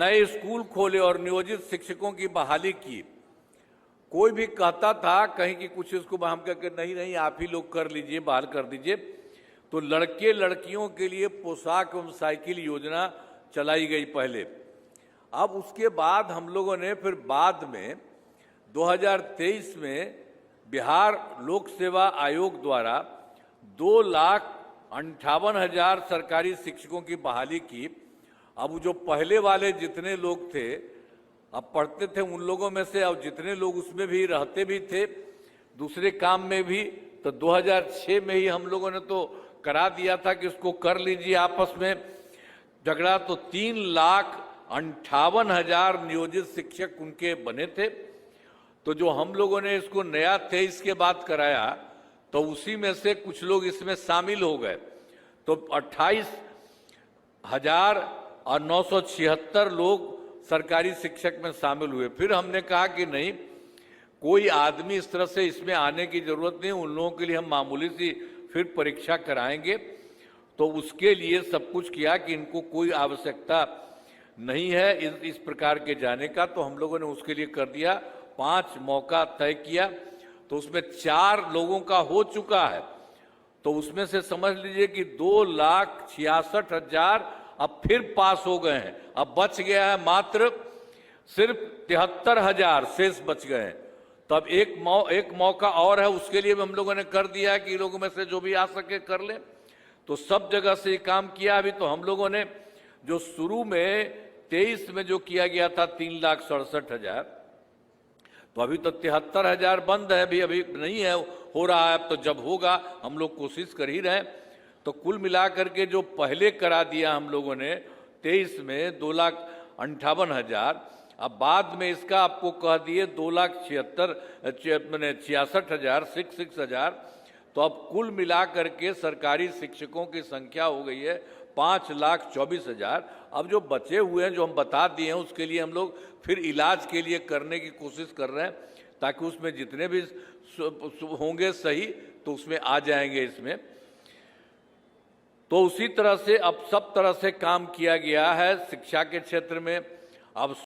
नए स्कूल खोले और नियोजित शिक्षकों की बहाली की। कोई भी कहता था कहीं कि कुछ इसको हम कहकर नहीं नहीं आप ही लोग कर लीजिए, बहाल कर दीजिए। तो लड़के लड़कियों के लिए पोशाक एवं साइकिल योजना चलाई गई पहले। अब उसके बाद हम लोगों ने फिर बाद में 2023 में बिहार लोक सेवा आयोग द्वारा 2,58,000 सरकारी शिक्षकों की बहाली की। अब जो पहले वाले जितने लोग थे अब पढ़ते थे उन लोगों में से अब जितने लोग उसमें भी रहते भी थे दूसरे काम में भी, तो 2006 में ही हम लोगों ने तो करा दिया था कि उसको कर लीजिए आपस में झगड़ा। तो 3,58,000 नियोजित शिक्षक उनके बने थे। तो जो हम लोगों ने इसको नया 23 के बाद कराया तो उसी में से कुछ लोग इसमें शामिल हो गए। तो 28,976 लोग सरकारी शिक्षक में शामिल हुए। फिर हमने कहा कि नहीं, कोई आदमी इस तरह से इसमें आने की जरूरत नहीं, उन लोगों के लिए हम मामूली सी फिर परीक्षा कराएंगे। तो उसके लिए सब कुछ किया कि इनको कोई आवश्यकता नहीं है इस प्रकार के जाने का। तो हम लोगों ने उसके लिए कर दिया, 5 मौका तय किया। तो उसमें 4 लोगों का हो चुका है। तो उसमें से समझ लीजिए कि 2,66,000 अब फिर पास हो गए हैं। अब बच गया है मात्र सिर्फ 73,000 शेष बच गए हैं। तो अब एक मौका और है, उसके लिए भी हम लोगों ने कर दिया है कि लोगों में से जो भी आ सके कर ले। तो सब जगह से ये काम किया। अभी तो हम लोगों ने जो शुरू में 23 में जो किया गया था 3,67,000, तो अभी तो 73,000 बंद है, अभी नहीं है, हो रहा है। अब तो जब होगा हम लोग कोशिश कर ही रहे हैं। तो कुल मिलाकर के जो पहले करा दिया हम लोगों ने 23 में 2,58,000, अब बाद में इसका आपको कह दिए 2,66,000। तो अब कुल मिलाकर के सरकारी शिक्षकों की संख्या हो गई है 5,24,000। अब जो बचे हुए हैं जो हम बता दिए हैं उसके लिए हम लोग फिर इलाज के लिए करने की कोशिश कर रहे हैं ताकि उसमें जितने भी होंगे सही तो उसमें आ जाएंगे इसमें। तो उसी तरह से अब सब तरह से काम किया गया है शिक्षा के क्षेत्र में। अब